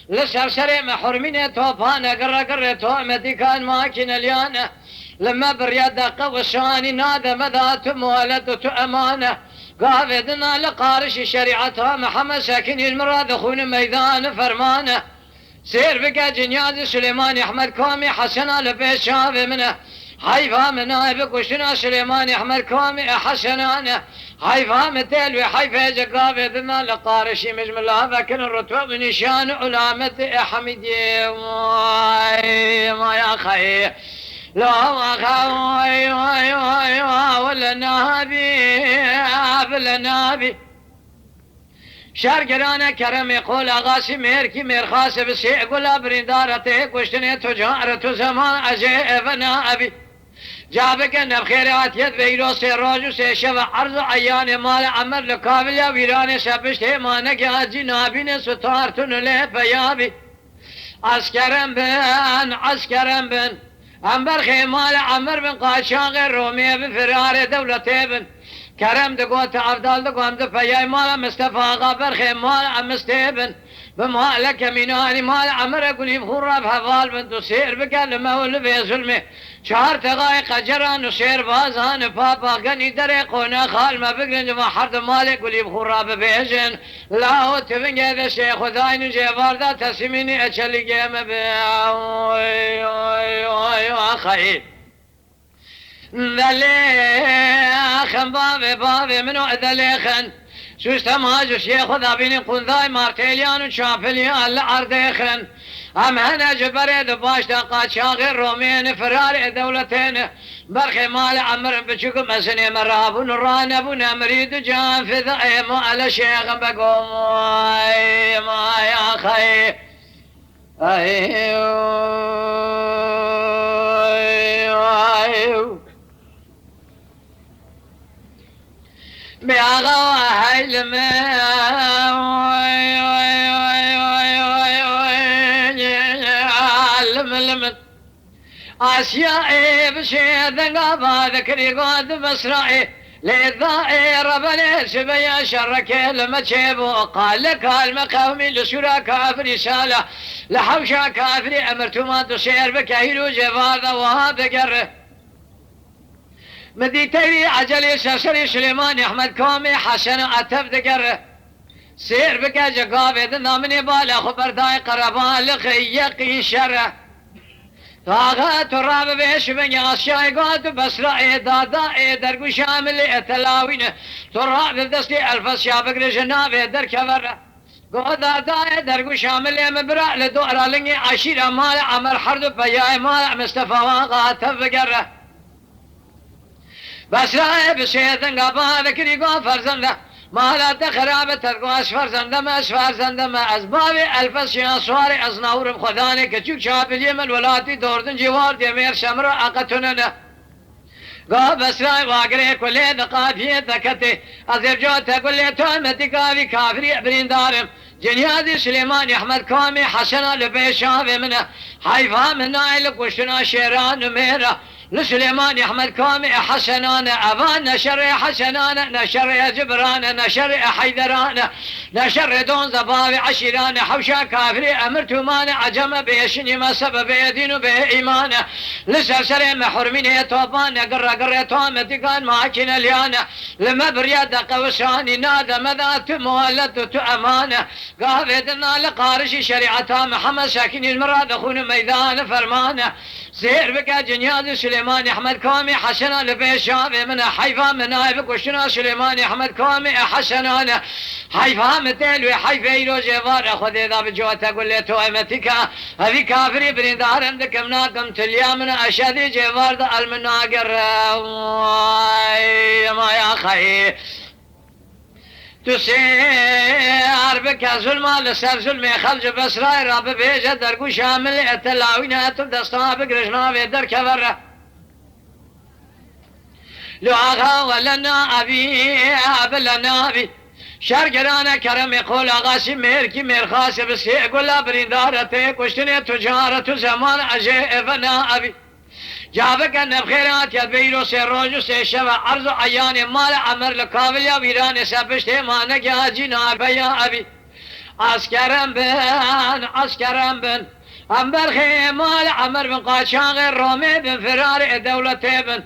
لسرسر محرمين توفانا قرر تومتي كان ماكن اليانا لما برياد دقة وشاني نادى مذات مولدت أمانة قافدنا لقارش شريعتها محمد ساكن المراد خون ميدان فرمانه سير بقى جنياد سليمان أحمد كومي حسنا لبيشاف منه حيفا منا بكشنا سليمان أحمد كومي حسنانه حيفا متلوي حيفا جقافة ذنا لقارشي مجم الله فكن الرتوة ونشان علامة حميدي ما يا خي لا ما خوي ولا نابي شرقرانا كرم يقول أغاسي ميركي ميرخاس بسي يقول برندارته كشتني تجارة زمان أجيبنا أبي جابك أن بخيرات يد بيرو سيروج سيشف عرض عيان مال عمر لكابل ويراني سبشت ما نجا جنابين ستارتن لي بيابي عسكرم بن أمبر خيمال عمر بن قاشاغ الرومي بفرار دولة بن كرم دقوت عبدال دقوم دفايا مال مصطفى غابر خيمال مستبن بمالك ميناني مال عمر اقول يبخر بحفال بنت سير بكلمه والبي ظلمه شهر تغاي قجران وسير بازان بابا غني دريقونا خال ما بقرن ما حرد مالك يقول يبخر ببيجن لا هو تبنج هذا الشيخ وذاين جيبار ذا تسميني اتشلي جيم اخي ذليخن بابي منو ذليخن سوستماج الشيخ ذابين قنذاي مارتيليان وشافليان لعرديخن هم هنا جبريد باش دقات شاغر رومين فرار دولتين برخي مال عمر بشكو مسني مراب نرانبنا مريد جان في ذائم على شيخ بقوم ما يا خي بياغوا هايل آسيائي بشي ذنقابا ذكري قد بسرائي لإذائي ربني سبيا شركي لما تشيبو قال لك المقاومي لسورا كافر رسالة لحوشا كافري أمرتو ما تسير بكهيلو جفاذا وهذا قره مديتي عجلي سسري سليمان أحمد كومي حسن أتف ذكره سير بك جقابي ذنامني بالا خبر داي قربان لخي يقين شره طاغة تراب بيش بني أشياء قاد بسرعي دادا درقو شامل اتلاوين تراب بدستي الفس شابك لجنابي در كفر قاد دادا درقو شامل مبرع لدورا لنجي عشيرة مال عمر حرد بياي مال مصطفى واقع تفقره بسرعي بسيطن قابا ذكري قاد فرزنده مالا تخرابة ترقو أسفر زندم أسفر زندم أسبابي ألفس شياسواري أزناورم خداني كچوك شاب اليمن ولاتي دوردن جوار دمير شمر أقتننا قاب أسراي واقري كل دقافية دكتي أزرجوتا كل تومتي كافي كافري أبرين دارم جنيادي سليمان أحمد كومي حسنا لبيشافي منه حيفا منا إلك وشنا شيران ميرا لسليمان أحمد كومي حسنان أبان نشر حسنان نشر جبران نشر حيدران نشر دون زباب عشيران حوشا كافري أمرت مان عجم بيشني ما سبب يدين به إيمان لسلسل محرمين توبان قر تومتي كان معكن اليانا لما برياد قوساني نادى مذات مولدت أمانة قافدنا لقارش شريعتها محمد ساكن المراد خون ميدان فرمانه سير بك جنياد سليمان أحمد كومي حسنا لبيشافي من حيفا من نايبك وشنا سليمان أحمد كومي حسنانا حيفا متلوي حيفا يلو جيفار أخذ إذا بجوة أقول لي توامتك هذي كافري برندار عندك مناكم تليا من أشهد جيفار دا المناقر ما يا خي تسير بك ظلمة لسر ظلمي خلج بسراي راب بيجة درقو شامل اتلاوين اتب دستا بقرشنا بيدر كفر لعاها ولنا أبي أبلنا أبي شرقرانا كرم يقول أغاسي ميركي ميرخاسي بسي يقول برندارتي كشتني تجارة زمان أجيبنا أبي جابك أن بخيرات يدبيرو سيروجو سيشفى عرض عيان مال عمر لكابل يا ويران سبشت ما نجا جنا بيا أبي عسكرم بن هم برخي مال عمر بن قاشاغ الرومي بن فرار دولتي بن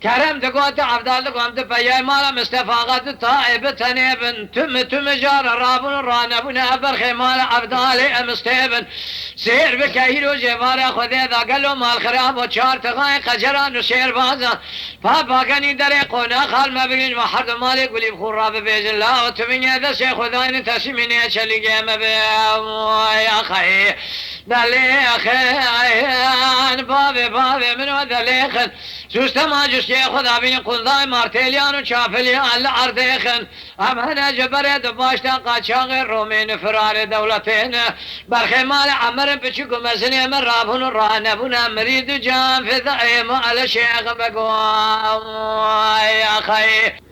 كرم تقوت عبدال قوم تبيا مال مستفاقات طائب تنيبن تم جار رابن رانبن برخي مال عبدال مستيبن سير بكهيرو جوار خذي ذا قالوا مال خراب وشار تغاي قجران وشير بازا بابا كاني دري قونا خال ما بين وحد مالي قولي بخراب بيج الله وتمني هذا شيخ خذاين تسميني اشلي جيم يا خي دليخن بابي من دليخن سوست ما جس خدا بین قلدای مارتلیان و چافلیان لعردیخن ام هنه جبره دباشتا قاچاق رومین فرار دولتین برخی مال عمر بچکو مزنی من رابون و رانبون مرید جان فضائم علی شیخ بگو یا خی